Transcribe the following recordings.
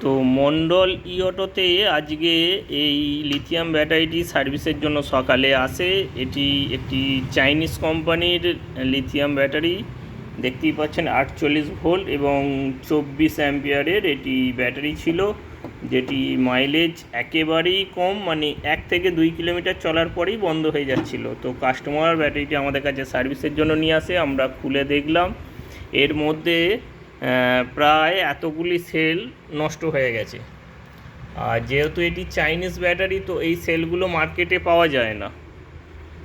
তো মন্ডল ই অটোতে আজকে এই লিথিয়াম ব্যাটারিটি সার্ভিসের জন্য সকালে আসে। এটি একটি চাইনিজ কোম্পানির লিথিয়াম ব্যাটারি, দেখতেই পাচ্ছেন 48 ভোল্ট এবং 24 অ্যাম্পিয়ারের এটি ব্যাটারি ছিল, যেটি মাইলেজ একেবারেই কম, মানে 1 থেকে 2 কিলোমিটার চলার পরেই বন্ধ হয়ে যাচ্ছিল। তো কাস্টমার ব্যাটারিটি আমাদের কাছে সার্ভিসের জন্য নিয়ে আসে, আমরা খুলে দেখলাম এর মধ্যে প্রায় এতগুলি সেল নষ্ট হয়ে গেছে। আর যেহেতু এটি চাইনিজ ব্যাটারি, তো এই সেলগুলো মার্কেটে পাওয়া যায় না।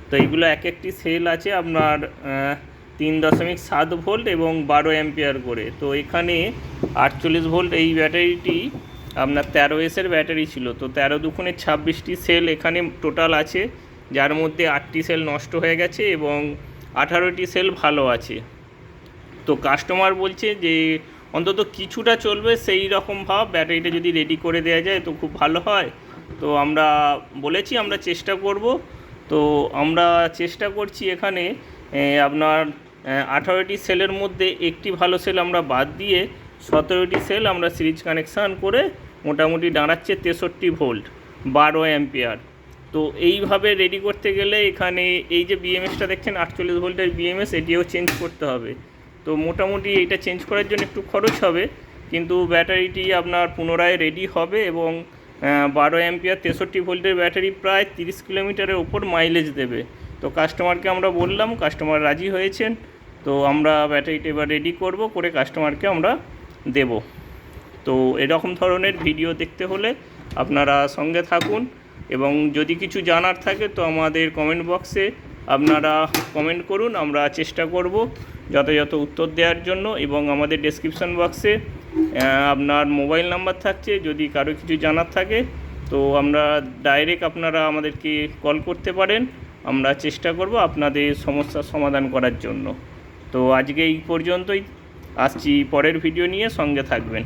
তো এইগুলো এক একটি সেল আছে আপনার 3.7 ভোল্ট এবং 12 অ্যাম্পিয়ার করে। তো এখানে 48 ভোল্ট এই ব্যাটারিটি আপনার 13 এর ব্যাটারি ছিল। তো 13 দুগুণে 26টি সেল এখানে টোটাল আছে, যার মধ্যে 8টি সেল নষ্ট হয়ে গেছে এবং 18টি সেল ভালো আছে। তো কাস্টমার বলছে যে অন্তত কিছুটা চলবে, সেই রকম ভাব ব্যাটারিটা যদি রেডি করে দেওয়া যায় তো খুব ভালো হয়। তো আমরা বলেছি আমরা চেষ্টা করব। তো আমরা চেষ্টা করছি এখানে আপনার 18টি সেলের মধ্যে একটি ভালো সেল আমরা বাদ দিয়ে 17টি সেল আমরা সিরিজ কানেকশান করে মোটামুটি দাঁড়াচ্ছে 63 ভোল্ট 12 অ্যাম্পিয়ার। তো এইভাবে রেডি করতে গেলে এখানে এই যে বিএমএসটা দেখছেন 48 ভোল্টের বিএমএস, এটিও চেঞ্জ করতে হবে। তো মোটামুটি এইটা চেঞ্জ করার জন্য একটু খরচ হবে, কিন্তু ব্যাটারিটি আপনার পুনরায় রেডি হবে এবং 12 অ্যাম্পিয়ার 63 ভোল্টের ব্যাটারি প্রায় 30 কিলোমিটারের ওপর মাইলেজ দেবে। তো কাস্টমারকে আমরা বললাম, কাস্টমার রাজি হয়েছেন। তো আমরা ব্যাটারিটা এবার রেডি করব, করে কাস্টমারকে আমরা দেব। তো এরকম ধরনের ভিডিও দেখতে হলে আপনারা সঙ্গে থাকুন, এবং যদি কিছু জানার থাকে তো আমাদের কমেন্ট বক্সে আপনারা কমেন্ট করুন, আমরা চেষ্টা করব যথাযথ উত্তর দেওয়ার জন্য। এবং আমাদের ডেসক্রিপশন বক্সে আপনার মোবাইল নাম্বার থাকছে, যদি কারো কিছু জানার থাকে তো আমরা ডাইরেক্ট আপনারা আমাদেরকে কল করতে পারেন। আমরা চেষ্টা করব আপনাদের সমস্যার সমাধান করার জন্য। তো আজকে এই পর্যন্তই, আসছি পরের ভিডিও নিয়ে, সঙ্গে থাকবেন।